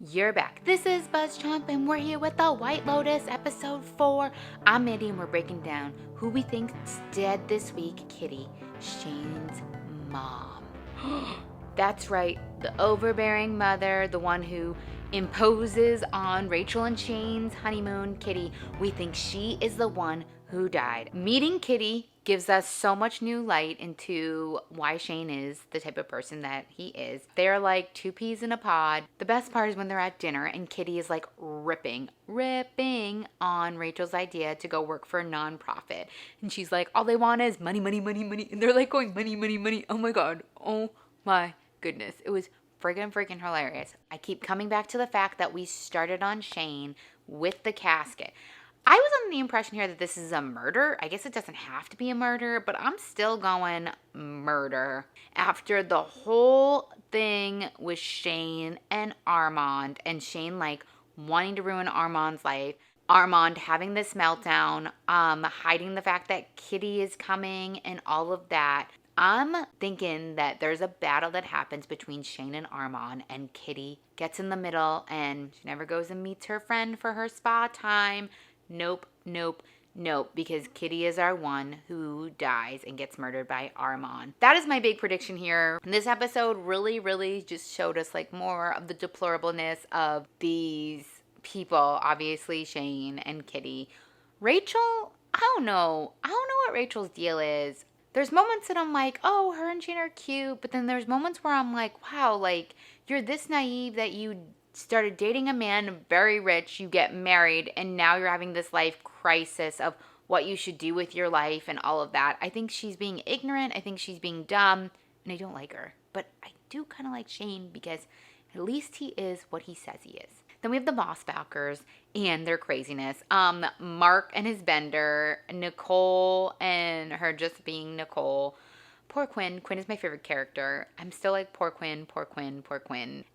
You're back. This is Buzz Chomp, and we're here with The White Lotus, episode 4. I'm Mandy, and we're breaking down who we think's dead this week. Kitty, Shane's mom. That's right, the overbearing mother, the one who imposes on Rachel and Shane's honeymoon, Kitty. We think she is the one who died. Meeting Kitty gives us so much new light into why Shane is the type of person that he is. They're like two peas in a pod. The best part is when they're at dinner and Kitty is like ripping on Rachel's idea to go work for a nonprofit. And she's like, all they want is money, money, money, money. And they're like going, money, money, money. Oh my God. Oh my goodness. It was freaking hilarious. I keep coming back to the fact that we started on Shane with the casket. I was under the impression here that this is a murder. I guess it doesn't have to be a murder, but I'm still going murder. After the whole thing with Shane and Armand, and Shane like wanting to ruin Armand's life, Armand having this meltdown, hiding the fact that Kitty is coming and all of that. I'm thinking that there's a battle that happens between Shane and Armand, and Kitty gets in the middle and she never goes and meets her friend for her spa time. Nope, because Kitty is our one who dies and gets murdered by Armand. That is my big prediction here. And this episode really just showed us like more of the deplorableness of these people, obviously Shane and Kitty. Rachel, I don't know what Rachel's deal is. There's moments that I'm like, oh, her and Shane are cute, but then there's moments where I'm like, wow, like you're this naive that you started dating a man very rich, you get married, and now you're having this life crisis of what you should do with your life and all of that. I think she's being ignorant. I think she's being dumb, and I don't like her. But I do kind of like Shane because at least he is what he says he is. Then we have the Mossbackers and their craziness. Mark and his bender, Nicole and her just being Nicole. Poor Quinn. Quinn is my favorite character. I'm still like, poor Quinn.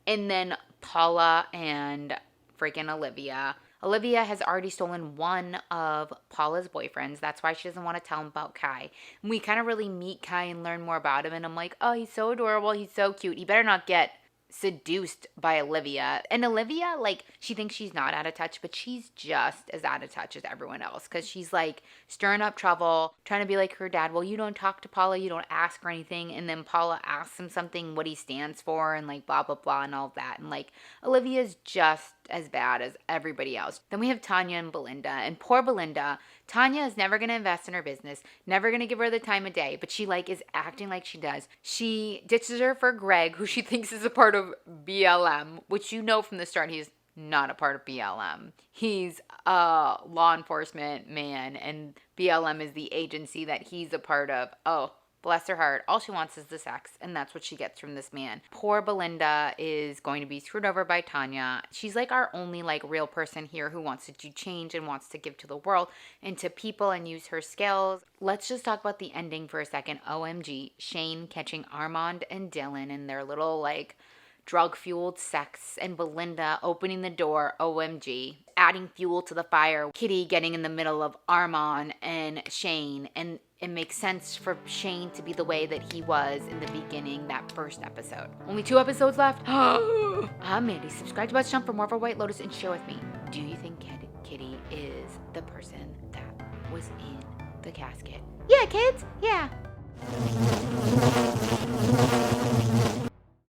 And then Paula and freaking Olivia. Olivia has already stolen one of Paula's boyfriends. That's why she doesn't want to tell him about Kai. And we kind of really meet Kai and learn more about him. And I'm like, oh, he's so adorable. He's so cute. He better not get seduced by Olivia. And Olivia, like, she thinks she's not out of touch, but she's just as out of touch as everyone else because she's like stirring up trouble, trying to be like her dad. Well, you don't talk to Paula, you don't ask her anything. And then Paula asks him something, what he stands for, and like blah blah and all of that. And like Olivia's just as bad as everybody else. Then we have Tanya and Belinda, and poor Belinda. Tanya is never going to invest in her business, never going to give her the time of day, but she like is acting like she does. She ditches her for Greg, who she thinks is a part of BLM, which you know from the start he's not a part of BLM. He's a law enforcement man, and BLM is the agency that he's a part of. Oh, bless her heart. All she wants is the sex, and that's what she gets from this man. Poor Belinda is going to be screwed over by Tanya. She's like our only like real person here who wants to do change and wants to give to the world and to people and use her skills. Let's just talk about the ending for a second. OMG, Shane catching Armand and Dylan in their little like drug-fueled sex, and Belinda opening the door, OMG, adding fuel to the fire. Kitty getting in the middle of Armand and Shane, and it makes sense for Shane to be the way that he was in the beginning, that first episode. Only 2 episodes left. I'm Mandy. Subscribe to Buzz Chomp for more of our White Lotus and share with me. Do you think Kitty is the person that was in the casket? Yeah, kids. Yeah.